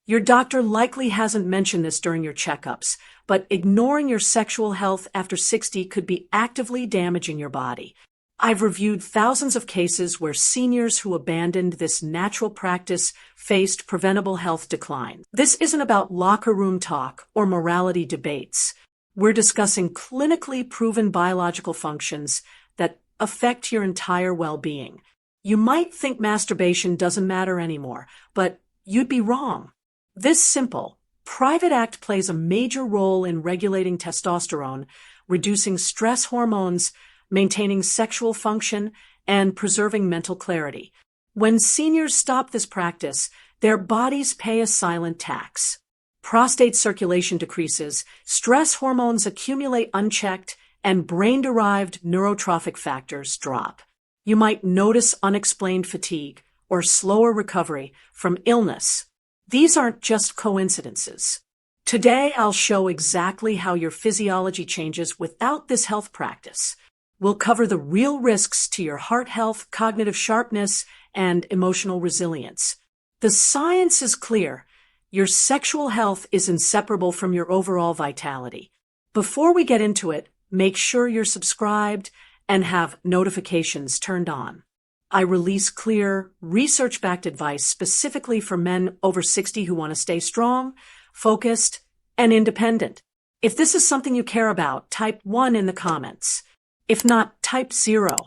Your doctor likely hasn't mentioned this during your checkups, but ignoring your sexual health after 60 could be actively damaging your body. I've reviewed thousands of cases where seniors who abandoned this natural practice faced preventable health decline. This isn't about locker room talk or morality debates. We're discussing clinically proven biological functions that affect your entire well-being. You might think masturbation doesn't matter anymore, but you'd be wrong. This simple, private act plays a major role in regulating testosterone, reducing stress hormones, maintaining sexual function, and preserving mental clarity. When seniors stop this practice, their bodies pay a silent tax. Prostate circulation decreases, stress hormones accumulate unchecked, and brain-derived neurotrophic factors drop. You might notice unexplained fatigue or slower recovery from illness. These aren't just coincidences. Today, I'll show exactly how your physiology changes without this health practice. We'll cover the real risks to your heart health, cognitive sharpness, and emotional resilience. The science is clear. Your sexual health is inseparable from your overall vitality. Before we get into it, make sure you're subscribed and have notifications turned on. I release clear, research-backed advice specifically for men over 60 who want to stay strong, focused, and independent. If this is something you care about, type 1 in the comments. If not, type 0.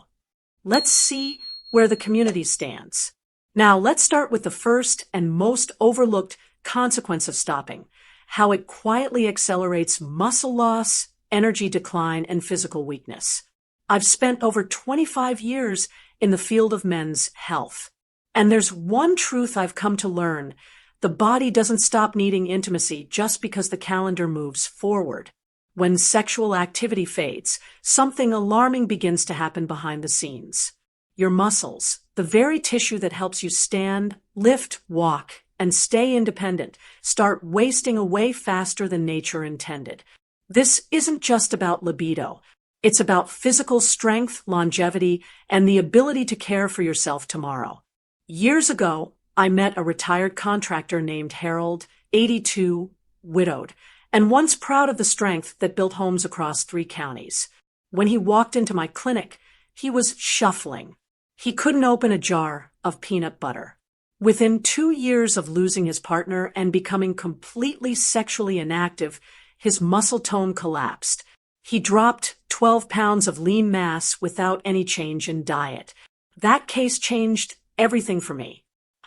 Let's see where the community stands. Now, let's start with the first and most overlooked consequence of stopping, how it quietly accelerates muscle loss, energy decline, and physical weakness. I've spent over 25 years in the field of men's health. And there's one truth I've come to learn. The body doesn't stop needing intimacy just because the calendar moves forward. When sexual activity fades, something alarming begins to happen behind the scenes. Your muscles, the very tissue that helps you stand, lift, walk, and stay independent, start wasting away faster than nature intended. This isn't just about libido. It's about physical strength, longevity, and the ability to care for yourself tomorrow. Years ago, I met a retired contractor named Harold, 82, widowed, and once proud of the strength that built homes across 3 counties. When he walked into my clinic, he was shuffling. He couldn't open a jar of peanut butter. Within 2 years of losing his partner and becoming completely sexually inactive, his muscle tone collapsed. He dropped 12 pounds of lean mass without any change in diet. That case changed everything for me.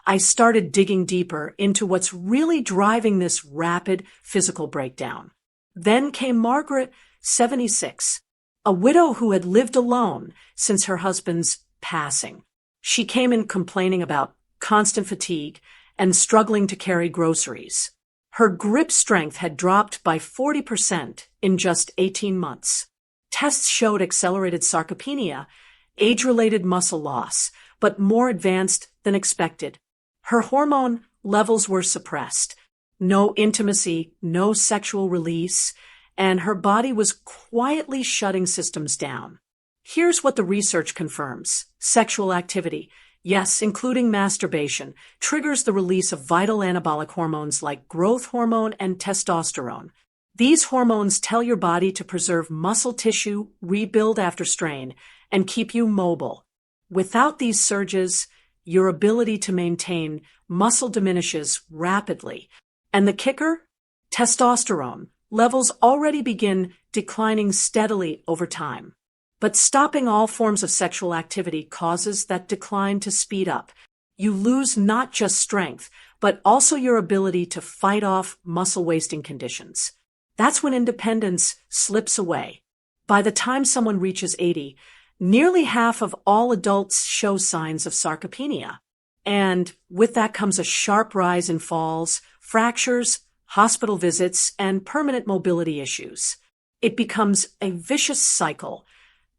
I started digging deeper into what's really driving this rapid physical breakdown. Then came Margaret, 76, a widow who had lived alone since her husband's passing. She came in complaining about constant fatigue and struggling to carry groceries. Her grip strength had dropped by 40% in just 18 months. Tests showed accelerated sarcopenia, age-related muscle loss, but more advanced than expected. Her hormone levels were suppressed. No intimacy, no sexual release, and her body was quietly shutting systems down. Here's what the research confirms. Sexual activity, yes, including masturbation, triggers the release of vital anabolic hormones like growth hormone and testosterone. These hormones tell your body to preserve muscle tissue, rebuild after strain, and keep you mobile. Without these surges, your ability to maintain muscle diminishes rapidly. And the kicker? Testosterone levels already begin declining steadily over time. But stopping all forms of sexual activity causes that decline to speed up. You lose not just strength, but also your ability to fight off muscle-wasting conditions. That's when independence slips away. By the time someone reaches 80, nearly half of all adults show signs of sarcopenia. And with that comes a sharp rise in falls, fractures, hospital visits, and permanent mobility issues. It becomes a vicious cycle.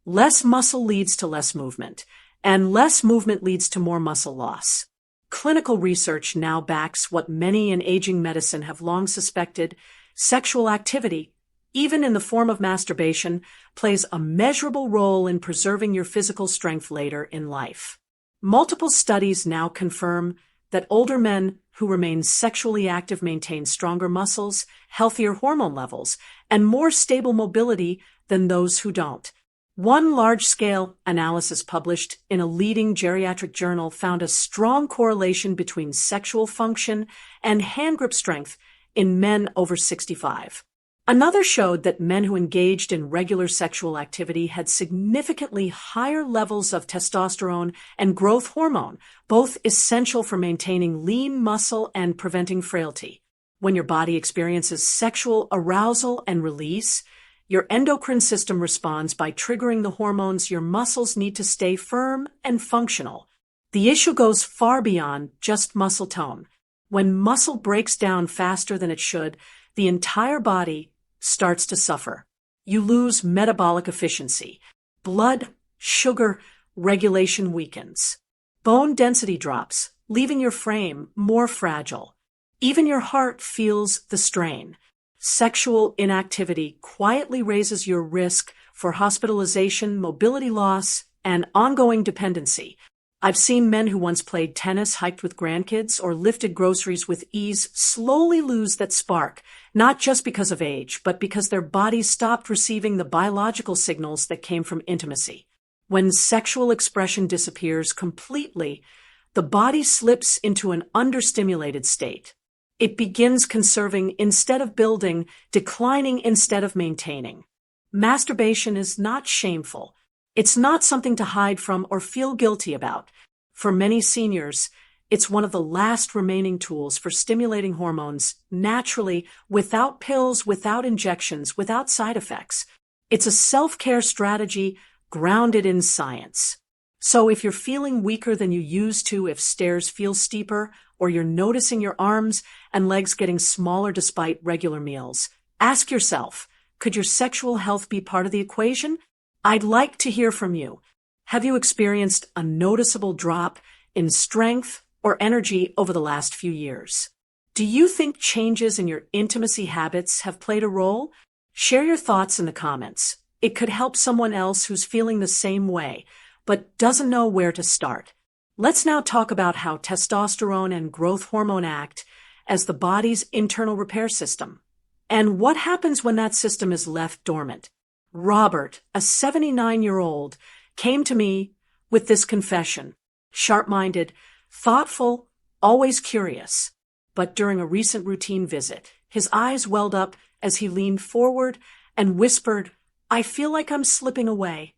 Less muscle leads to less movement, and less movement leads to more muscle loss. Clinical research now backs what many in aging medicine have long suspected: sexual activity, even in the form of masturbation, plays a measurable role in preserving your physical strength later in life. Multiple studies now confirm that older men who remain sexually active maintain stronger muscles, healthier hormone levels, and more stable mobility than those who don't. One large-scale analysis published in a leading geriatric journal found a strong correlation between sexual function and hand grip strength in men over 65. Another showed that men who engaged in regular sexual activity had significantly higher levels of testosterone and growth hormone, both essential for maintaining lean muscle and preventing frailty. When your body experiences sexual arousal and release, your endocrine system responds by triggering the hormones your muscles need to stay firm and functional. The issue goes far beyond just muscle tone. When muscle breaks down faster than it should, the entire body starts to suffer. You lose metabolic efficiency. Blood sugar regulation weakens. Bone density drops, leaving your frame more fragile. Even your heart feels the strain. Sexual inactivity quietly raises your risk for hospitalization, mobility loss, and ongoing dependency. I've seen men who once played tennis, hiked with grandkids, or lifted groceries with ease slowly lose that spark, not just because of age, but because their bodies stopped receiving the biological signals that came from intimacy. When sexual expression disappears completely, the body slips into an understimulated state. It begins conserving instead of building, declining instead of maintaining. Masturbation is not shameful. It's not something to hide from or feel guilty about. For many seniors, it's one of the last remaining tools for stimulating hormones naturally, without pills, without injections, without side effects. It's a self-care strategy grounded in science. So if you're feeling weaker than you used to, if stairs feel steeper, or you're noticing your arms and legs getting smaller despite regular meals, ask yourself, could your sexual health be part of the equation? I'd like to hear from you. Have you experienced a noticeable drop in strength or energy over the last few years? Do you think changes in your intimacy habits have played a role? Share your thoughts in the comments. It could help someone else who's feeling the same way, but doesn't know where to start. Let's now talk about how testosterone and growth hormone act as the body's internal repair system, and what happens when that system is left dormant. Robert, a 79-year-old, came to me with this confession. Sharp-minded, thoughtful, always curious. But during a recent routine visit, his eyes welled up as he leaned forward and whispered, "I feel like I'm slipping away."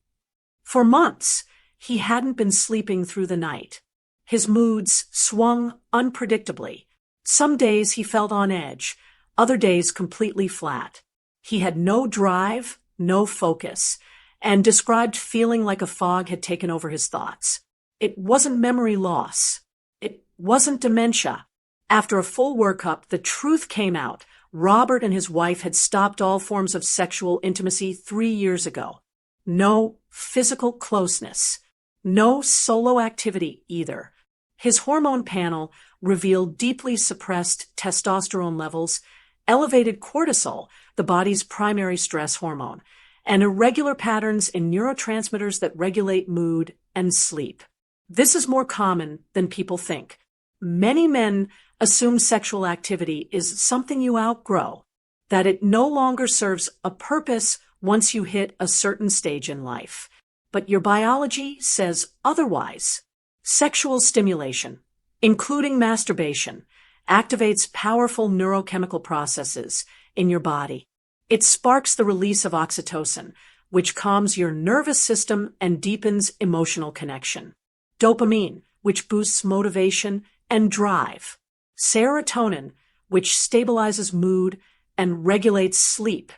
For months, he hadn't been sleeping through the night. His moods swung unpredictably. Some days he felt on edge, other days completely flat. He had no drive, no focus, and described feeling like a fog had taken over his thoughts. It wasn't memory loss. It wasn't dementia. After a full workup, the truth came out. Robert and his wife had stopped all forms of sexual intimacy 3 years ago. No physical closeness. No solo activity either. His hormone panel revealed deeply suppressed testosterone levels, elevated cortisol, the body's primary stress hormone, and irregular patterns in neurotransmitters that regulate mood and sleep. This is more common than people think. Many men assume sexual activity is something you outgrow, that it no longer serves a purpose once you hit a certain stage in life. But your biology says otherwise. Sexual stimulation, including masturbation, activates powerful neurochemical processes in your body. It sparks the release of oxytocin, which calms your nervous system and deepens emotional connection. Dopamine, which boosts motivation and drive. Serotonin, which stabilizes mood and regulates sleep.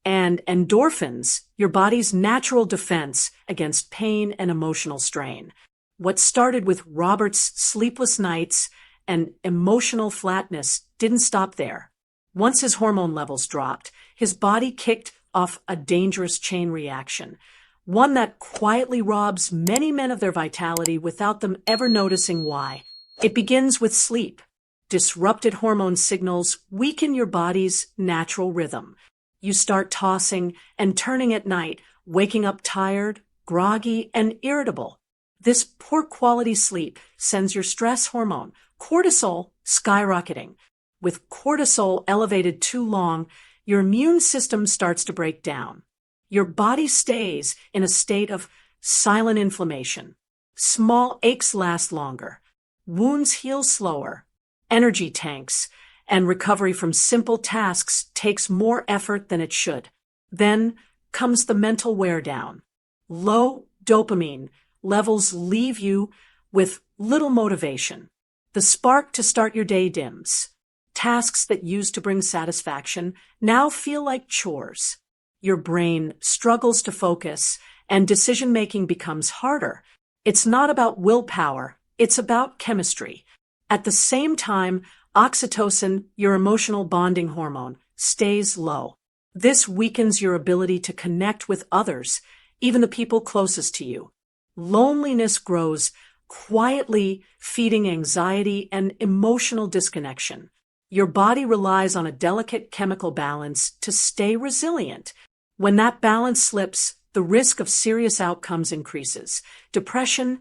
And endorphins, your body's natural defense against pain and emotional strain. What started with Robert's sleepless nights and emotional flatness didn't stop there. Once his hormone levels dropped, his body kicked off a dangerous chain reaction, one that quietly robs many men of their vitality without them ever noticing why. It begins with sleep. Disrupted hormone signals weaken your body's natural rhythm. You start tossing and turning at night, waking up tired, groggy, and irritable. This poor quality sleep sends your stress hormone, Cortisol skyrocketing. With cortisol elevated too long, your immune system starts to break down. Your body stays in a state of silent inflammation. Small aches last longer. Wounds heal slower. Energy tanks, and recovery from simple tasks takes more effort than it should. Then comes the mental wear down. Low dopamine levels leave you with little motivation. The spark to start your day dims. Tasks that used to bring satisfaction now feel like chores. Your brain struggles to focus, and decision-making becomes harder. It's not about willpower, it's about chemistry. At the same time, oxytocin, your emotional bonding hormone, stays low. This weakens your ability to connect with others, even the people closest to you. Loneliness grows, quietly feeding anxiety and emotional disconnection. Your body relies on a delicate chemical balance to stay resilient. When that balance slips, the risk of serious outcomes increases. Depression,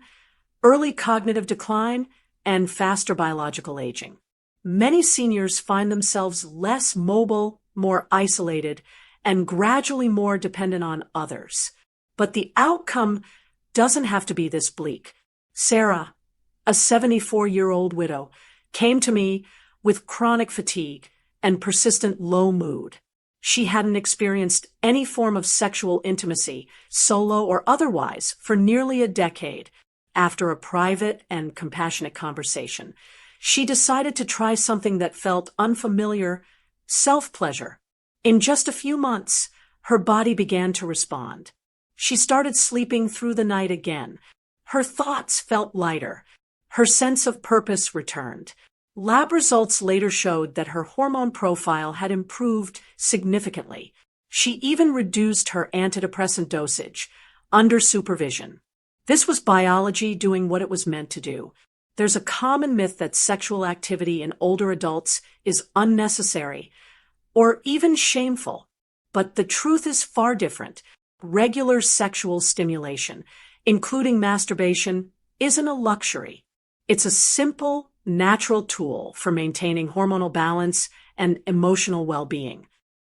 early cognitive decline, and faster biological aging. Many seniors find themselves less mobile, more isolated, and gradually more dependent on others. But the outcome doesn't have to be this bleak. Sarah, a 74-year-old widow, came to me with chronic fatigue and persistent low mood. She hadn't experienced any form of sexual intimacy, solo or otherwise, for nearly a decade. After a private and compassionate conversation, she decided to try something that felt unfamiliar: self-pleasure. In just a few months, her body began to respond. She started sleeping through the night again. Her thoughts felt lighter. Her sense of purpose returned. Lab results later showed that her hormone profile had improved significantly. She even reduced her antidepressant dosage, under supervision. This was biology doing what it was meant to do. There's a common myth that sexual activity in older adults is unnecessary or even shameful. But the truth is far different. Regular sexual stimulation, including masturbation, isn't a luxury. It's a simple, natural tool for maintaining hormonal balance and emotional well-being.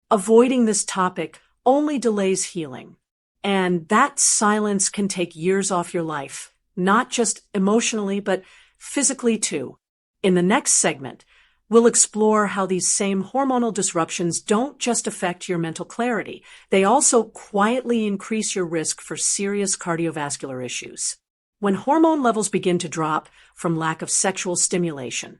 Avoiding this topic only delays healing. And that silence can take years off your life, not just emotionally, but physically too. In the next segment, we'll explore how these same hormonal disruptions don't just affect your mental clarity. They also quietly increase your risk for serious cardiovascular issues. When hormone levels begin to drop from lack of sexual stimulation,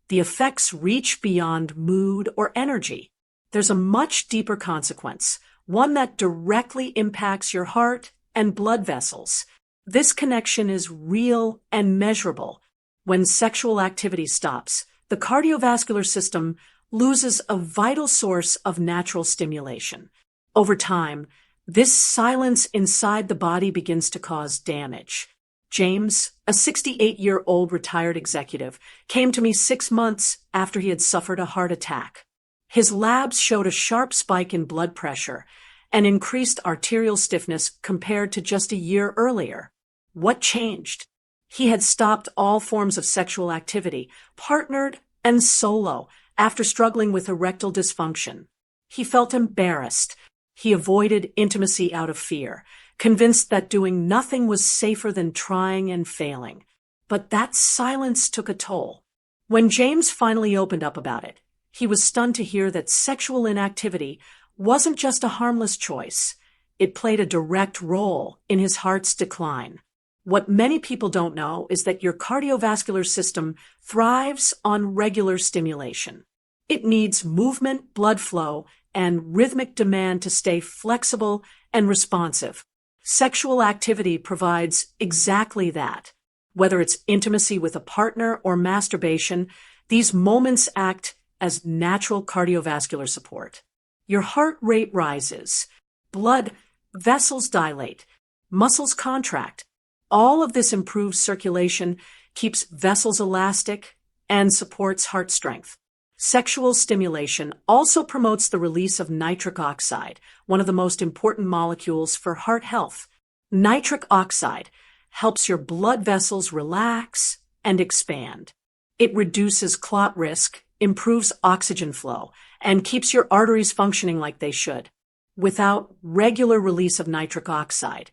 the effects reach beyond mood or energy. There's a much deeper consequence, one that directly impacts your heart and blood vessels. This connection is real and measurable. When sexual activity stops, the cardiovascular system loses a vital source of natural stimulation. Over time, this silence inside the body begins to cause damage. James, a 68-year-old retired executive, came to me 6 months after he had suffered a heart attack. His labs showed a sharp spike in blood pressure and increased arterial stiffness compared to just a year earlier. What changed? He had stopped all forms of sexual activity, partnered and solo, after struggling with erectile dysfunction. He felt embarrassed. He avoided intimacy out of fear, convinced that doing nothing was safer than trying and failing. But that silence took a toll. When James finally opened up about it, he was stunned to hear that sexual inactivity wasn't just a harmless choice. It played a direct role in his heart's decline. What many people don't know is that your cardiovascular system thrives on regular stimulation. It needs movement, blood flow, and rhythmic demand to stay flexible and responsive. Sexual activity provides exactly that. Whether it's intimacy with a partner or masturbation, these moments act as natural cardiovascular support. Your heart rate rises, blood vessels dilate, muscles contract. All of this improves circulation, keeps vessels elastic, and supports heart strength. Sexual stimulation also promotes the release of nitric oxide, one of the most important molecules for heart health. Nitric oxide helps your blood vessels relax and expand. It reduces clot risk, improves oxygen flow, and keeps your arteries functioning like they should. Without regular release of nitric oxide,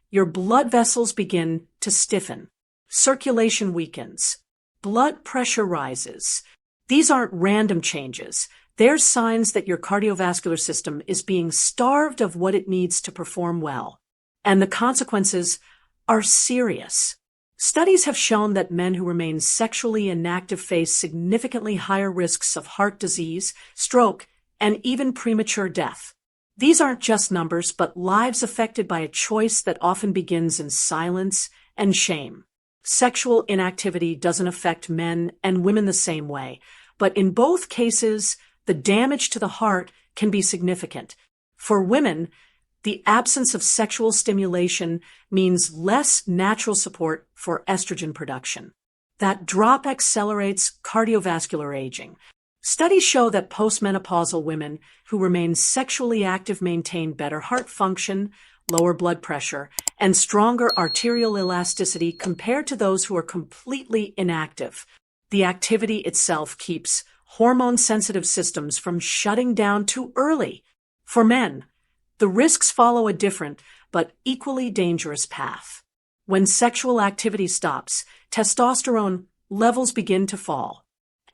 your blood vessels begin to stiffen. Circulation weakens. Blood pressure rises. These aren't random changes. They're signs that your cardiovascular system is being starved of what it needs to perform well. And the consequences are serious. Studies have shown that men who remain sexually inactive face significantly higher risks of heart disease, stroke, and even premature death. These aren't just numbers, but lives affected by a choice that often begins in silence and shame. Sexual inactivity doesn't affect men and women the same way, but in both cases, the damage to the heart can be significant. For women, the absence of sexual stimulation means less natural support for estrogen production. That drop accelerates cardiovascular aging. Studies show that postmenopausal women who remain sexually active maintain better heart function, lower blood pressure, and stronger arterial elasticity compared to those who are completely inactive. The activity itself keeps hormone-sensitive systems from shutting down too early. For men, the risks follow a different but equally dangerous path. When sexual activity stops, testosterone levels begin to fall.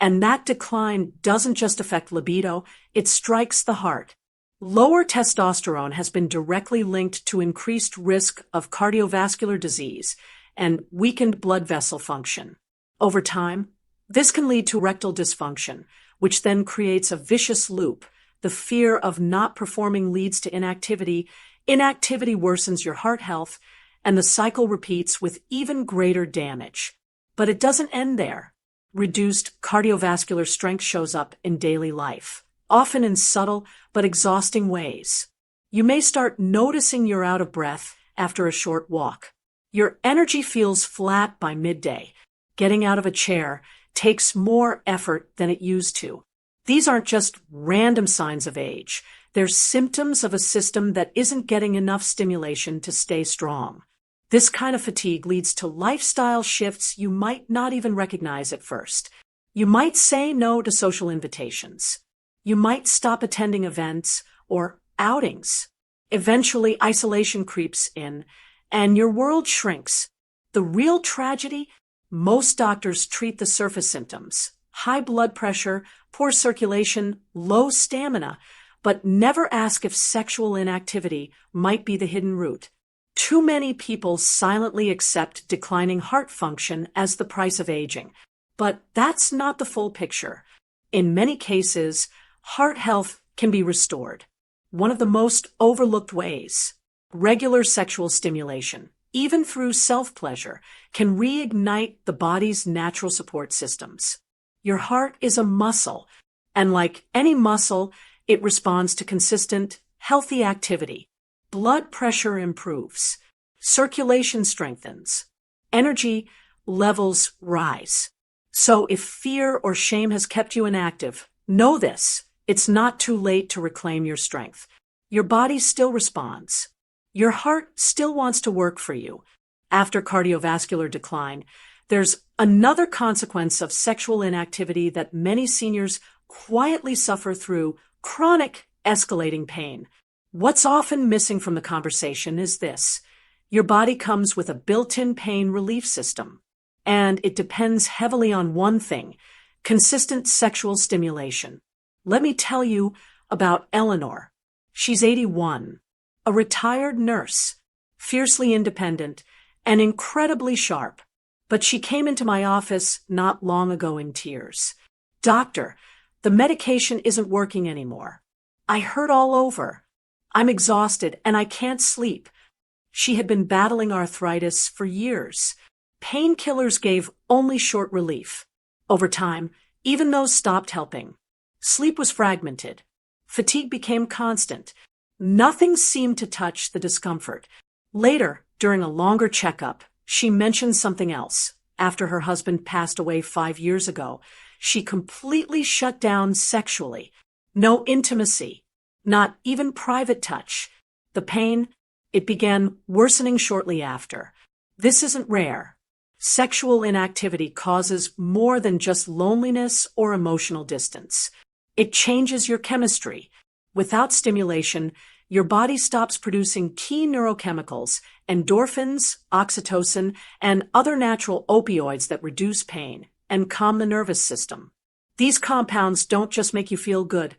And that decline doesn't just affect libido, it strikes the heart. Lower testosterone has been directly linked to increased risk of cardiovascular disease and weakened blood vessel function. Over time, this can lead to erectile dysfunction, which then creates a vicious loop. The fear of not performing leads to inactivity. Inactivity worsens your heart health, and the cycle repeats with even greater damage. But it doesn't end there. Reduced cardiovascular strength shows up in daily life, often in subtle but exhausting ways. You may start noticing you're out of breath after a short walk. Your energy feels flat by midday. Getting out of a chair takes more effort than it used to. These aren't just random signs of age. They're symptoms of a system that isn't getting enough stimulation to stay strong. This kind of fatigue leads to lifestyle shifts you might not even recognize at first. You might say no to social invitations. You might stop attending events or outings. Eventually, isolation creeps in, and your world shrinks. The real tragedy? Most doctors treat the surface symptoms: high blood pressure, poor circulation, low stamina, but never ask if sexual inactivity might be the hidden root. Too many people silently accept declining heart function as the price of aging. But that's not the full picture. In many cases, heart health can be restored. One of the most overlooked ways: regular sexual stimulation, even through self-pleasure, can reignite the body's natural support systems. Your heart is a muscle, and like any muscle, it responds to consistent, healthy activity. Blood pressure improves. Circulation strengthens. Energy levels rise. So if fear or shame has kept you inactive, know this: it's not too late to reclaim your strength. Your body still responds. Your heart still wants to work for you. After cardiovascular decline, there's another consequence of sexual inactivity that many seniors quietly suffer through: chronic, escalating pain. What's often missing from the conversation is this: your body comes with a built-in pain relief system, and it depends heavily on one thing: consistent sexual stimulation. Let me tell you about Eleanor. She's 81, a retired nurse, fiercely independent, and incredibly sharp. But she came into my office not long ago in tears. "Doctor, the medication isn't working anymore. I hurt all over. I'm exhausted and I can't sleep." She had been battling arthritis for years. Painkillers gave only short relief. Over time, even those stopped helping. Sleep was fragmented. Fatigue became constant. Nothing seemed to touch the discomfort. Later, during a longer checkup, she mentioned something else. After her husband passed away 5 years ago, she completely shut down sexually. No intimacy, not even private touch. The pain, it began worsening shortly after. This isn't rare. Sexual inactivity causes more than just loneliness or emotional distance. It changes your chemistry. Without stimulation, your body stops producing key neurochemicals, endorphins, oxytocin, and other natural opioids that reduce pain and calm the nervous system. These compounds don't just make you feel good,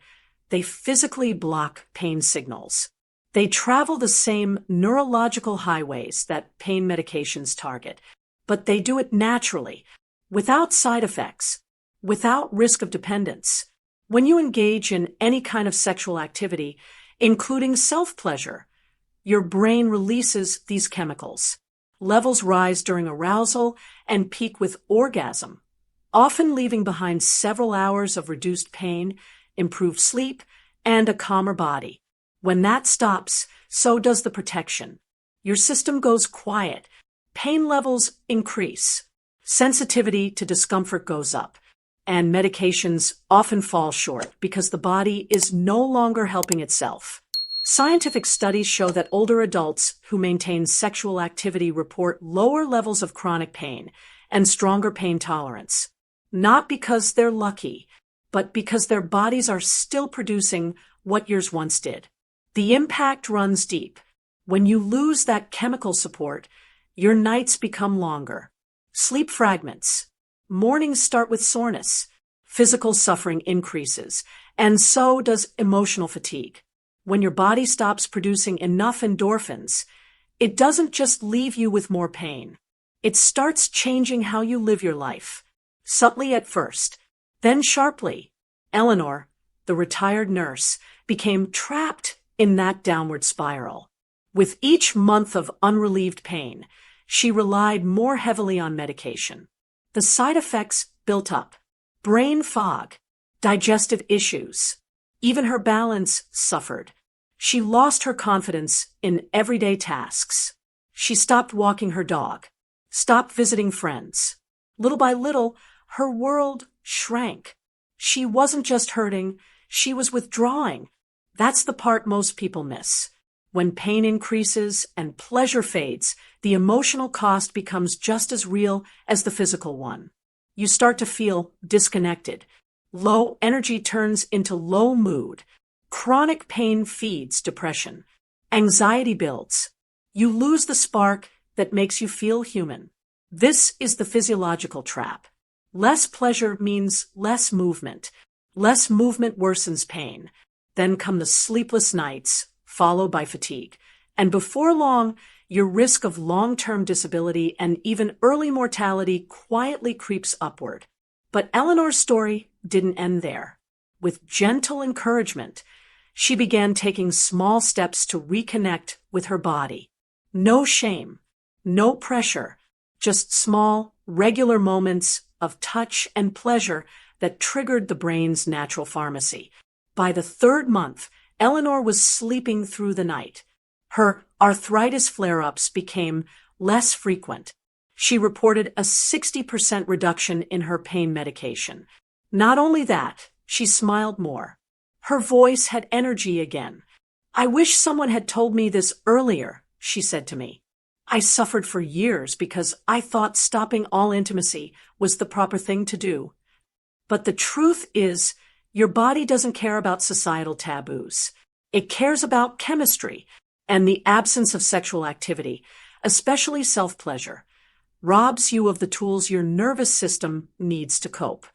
they physically block pain signals. They travel the same neurological highways that pain medications target, but they do it naturally, without side effects, without risk of dependence. When you engage in any kind of sexual activity, including self-pleasure, your brain releases these chemicals. Levels rise during arousal and peak with orgasm, often leaving behind several hours of reduced pain, improved sleep, and a calmer body. When that stops, so does the protection. Your system goes quiet. Pain levels increase. Sensitivity to discomfort goes up. And medications often fall short because the body is no longer helping itself. Scientific studies show that older adults who maintain sexual activity report lower levels of chronic pain and stronger pain tolerance. Not because they're lucky, but because their bodies are still producing what yours once did. The impact runs deep. When you lose that chemical support, your nights become longer. Sleep fragments. Mornings start with soreness. Physical suffering increases, and so does emotional fatigue. When your body stops producing enough endorphins, it doesn't just leave you with more pain. It starts changing how you live your life. Subtly at first, then sharply. Eleanor, the retired nurse, became trapped in that downward spiral. With each month of unrelieved pain, she relied more heavily on medication. The side effects built up. Brain fog, digestive issues. Even her balance suffered. She lost her confidence in everyday tasks. She stopped walking her dog, stopped visiting friends. Little by little, her world shrank. She wasn't just hurting, she was withdrawing. That's the part most people miss. When pain increases and pleasure fades, the emotional cost becomes just as real as the physical one. You start to feel disconnected. Low energy turns into low mood. Chronic pain feeds depression. Anxiety builds. You lose the spark that makes you feel human. This is the physiological trap. Less pleasure means less movement. Less movement worsens pain. Then come the sleepless nights, followed by fatigue. And before long, your risk of long-term disability and even early mortality quietly creeps upward. But Eleanor's story didn't end there. With gentle encouragement, she began taking small steps to reconnect with her body. No shame, no pressure, just small, regular moments of touch and pleasure that triggered the brain's natural pharmacy. By the third month, Eleanor was sleeping through the night. Her arthritis flare-ups became less frequent. She reported a 60% reduction in her pain medication. Not only that, she smiled more. Her voice had energy again. "I wish someone had told me this earlier," she said to me. "I suffered for years because I thought stopping all intimacy was the proper thing to do." But the truth is, your body doesn't care about societal taboos. It cares about chemistry, and the absence of sexual activity, especially self-pleasure, robs you of the tools your nervous system needs to cope.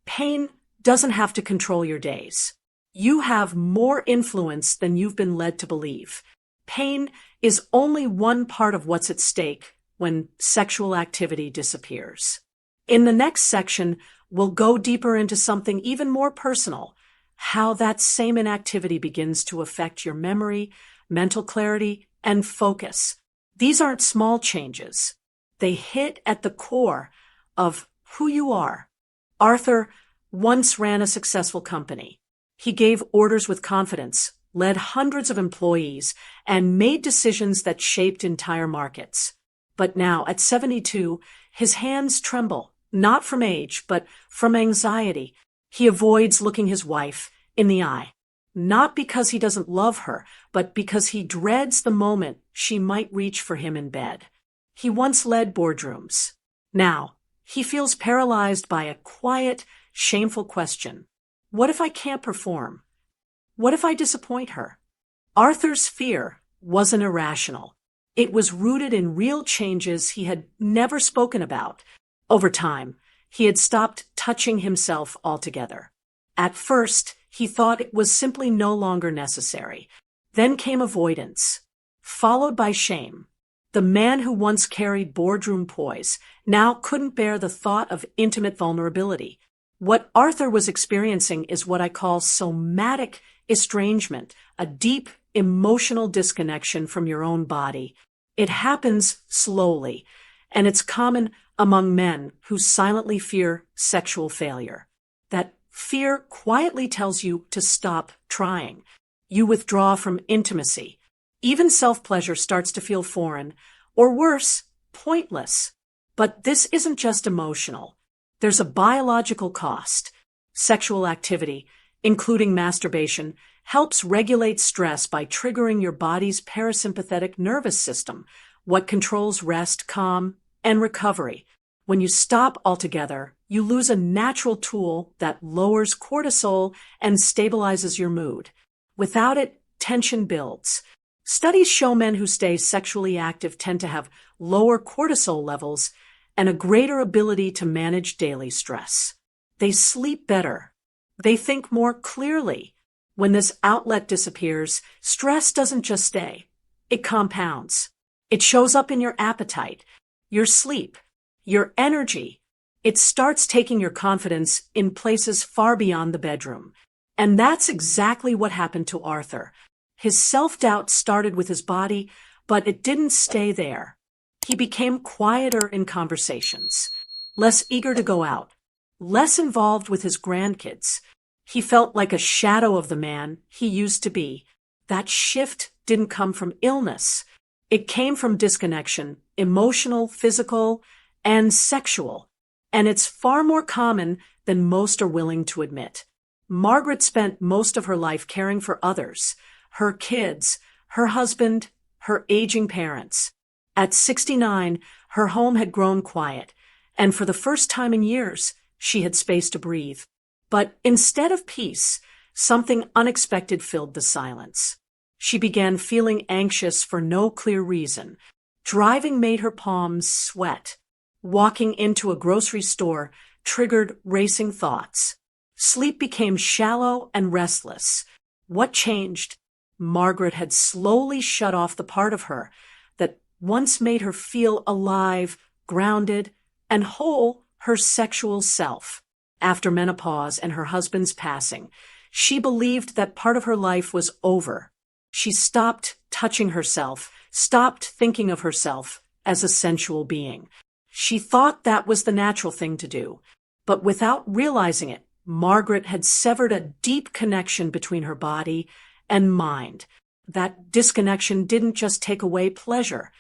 Pain doesn't have to control your days. You have more influence than you've been led to believe. Pain is only one part of what's at stake when sexual activity disappears. In the next section, we'll go deeper into something even more personal, how that same inactivity begins to affect your memory, mental clarity, and focus. These aren't small changes. They hit at the core of who you are. Arthur once ran a successful company. He gave orders with confidence, led hundreds of employees, and made decisions that shaped entire markets. But now, at 72, his hands tremble, not from age, but from anxiety. He avoids looking his wife in the eye, not because he doesn't love her, but because he dreads the moment she might reach for him in bed. He once led boardrooms. Now, he feels paralyzed by a quiet, shameful question. What if I can't perform? What if I disappoint her? Arthur's fear wasn't irrational. It was rooted in real changes he had never spoken about. Over time, he had stopped touching himself altogether. At first, he thought it was simply no longer necessary. Then came avoidance, followed by shame. The man who once carried boardroom poise now couldn't bear the thought of intimate vulnerability. What Arthur was experiencing is what I call somatic estrangement, a deep emotional disconnection from your own body. It happens slowly, and it's common among men who silently fear sexual failure. That fear quietly tells you to stop trying. You withdraw from intimacy. Even self-pleasure starts to feel foreign, or worse, pointless. But this isn't just emotional. There's a biological cost. Sexual activity, including masturbation, helps regulate stress by triggering your body's parasympathetic nervous system, what controls rest, calm, and recovery. When you stop altogether, you lose a natural tool that lowers cortisol and stabilizes your mood. Without it, tension builds. Studies show men who stay sexually active tend to have lower cortisol levels and a greater ability to manage daily stress. They sleep better. They think more clearly. When this outlet disappears, stress doesn't just stay. It compounds. It shows up in your appetite, your sleep, your energy. It starts taking your confidence in places far beyond the bedroom. And that's exactly what happened to Arthur. His self-doubt started with his body, but it didn't stay there. He became quieter in conversations, less eager to go out, less involved with his grandkids. He felt like a shadow of the man he used to be. That shift didn't come from illness. It came from disconnection, emotional, physical, and sexual. And it's far more common than most are willing to admit. Margaret spent most of her life caring for others, her kids, her husband, her aging parents. At 69, her home had grown quiet, and for the first time in years, she had space to breathe. But instead of peace, something unexpected filled the silence. She began feeling anxious for no clear reason. Driving made her palms sweat. Walking into a grocery store triggered racing thoughts. Sleep became shallow and restless. What changed? Margaret had slowly shut off the part of her that once made her feel alive, grounded, and whole, her sexual self. After menopause and her husband's passing, she believed that part of her life was over. She stopped touching herself, stopped thinking of herself as a sensual being. She thought that was the natural thing to do. But without realizing it, Margaret had severed a deep connection between her body and mind. That disconnection didn't just take away pleasure.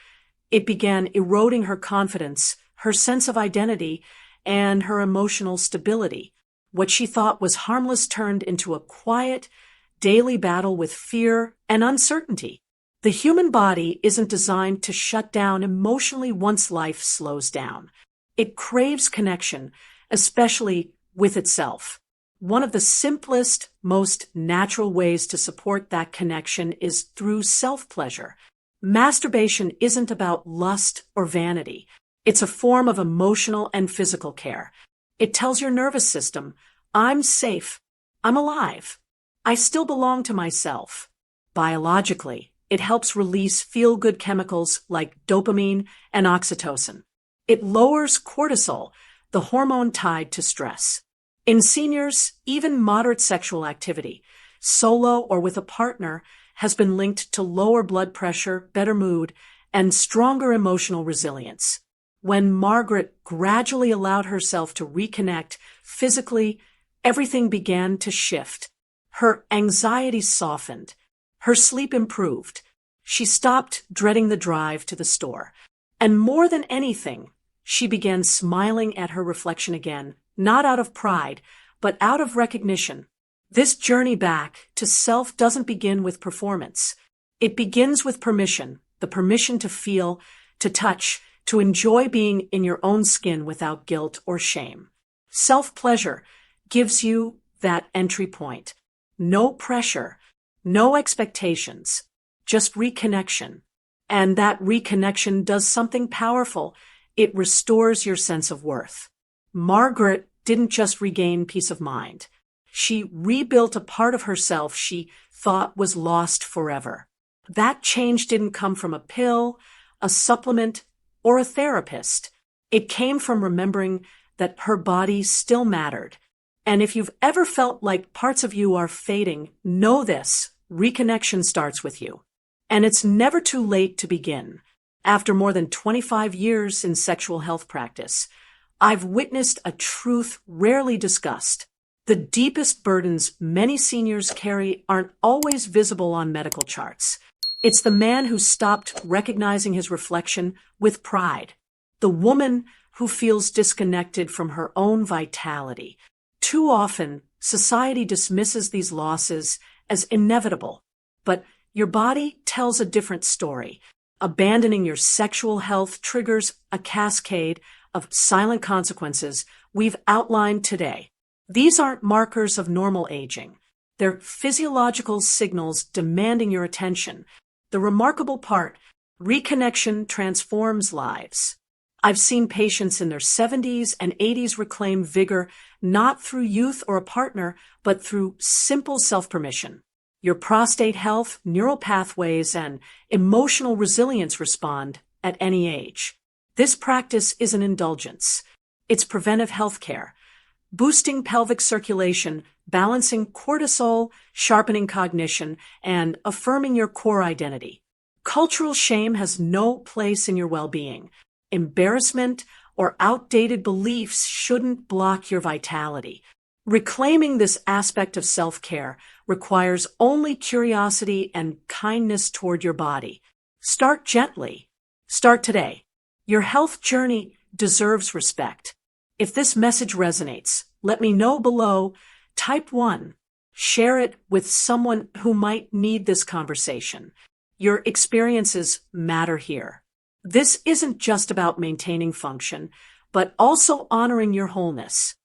It began eroding her confidence, her sense of identity, and her emotional stability. What she thought was harmless turned into a quiet, daily battle with fear and uncertainty. The human body isn't designed to shut down emotionally once life slows down. It craves connection, especially with itself. One of the simplest, most natural ways to support that connection is through self-pleasure. Masturbation isn't about lust or vanity. It's a form of emotional and physical care. It tells your nervous system, I'm safe, I'm alive, I still belong to myself. Biologically, it helps release feel-good chemicals like dopamine and oxytocin. It lowers cortisol, the hormone tied to stress. In seniors, even moderate sexual activity, solo or with a partner, has been linked to lower blood pressure, better mood, and stronger emotional resilience. When Margaret gradually allowed herself to reconnect physically, everything began to shift. Her anxiety softened. Her sleep improved. She stopped dreading the drive to the store. And more than anything, she began smiling at her reflection again, not out of pride, but out of recognition. This journey back to self doesn't begin with performance. It begins with permission, the permission to feel, to touch, to enjoy being in your own skin without guilt or shame. Self-pleasure gives you that entry point. No pressure, no expectations, just reconnection. And that reconnection does something powerful. It restores your sense of worth. Margaret didn't just regain peace of mind. She rebuilt a part of herself she thought was lost forever. That change didn't come from a pill, a supplement, or a therapist. It came from remembering that her body still mattered. And if you've ever felt like parts of you are fading, know this: reconnection starts with you. And it's never too late to begin. After more than 25 years in sexual health practice, I've witnessed a truth rarely discussed. The deepest burdens many seniors carry aren't always visible on medical charts. It's the man who stopped recognizing his reflection with pride. The woman who feels disconnected from her own vitality. Too often, society dismisses these losses as inevitable. But your body tells a different story. Abandoning your sexual health triggers a cascade of silent consequences we've outlined today. These aren't markers of normal aging. They're physiological signals demanding your attention. The remarkable part: reconnection transforms lives. I've seen patients in their 70s and 80s reclaim vigor not through youth or a partner, but through simple self-permission. Your prostate health, neural pathways, and emotional resilience respond at any age. This practice is an indulgence. It's preventive health care, boosting pelvic circulation, balancing cortisol, sharpening cognition, and affirming your core identity. Cultural shame has no place in your well-being. Embarrassment or outdated beliefs shouldn't block your vitality. Reclaiming this aspect of self-care requires only curiosity and kindness toward your body. Start gently. Start today. Your health journey deserves respect. If this message resonates, let me know below. Type 1. Share it with someone who might need this conversation. Your experiences matter here. This isn't just about maintaining function, but also honoring your wholeness.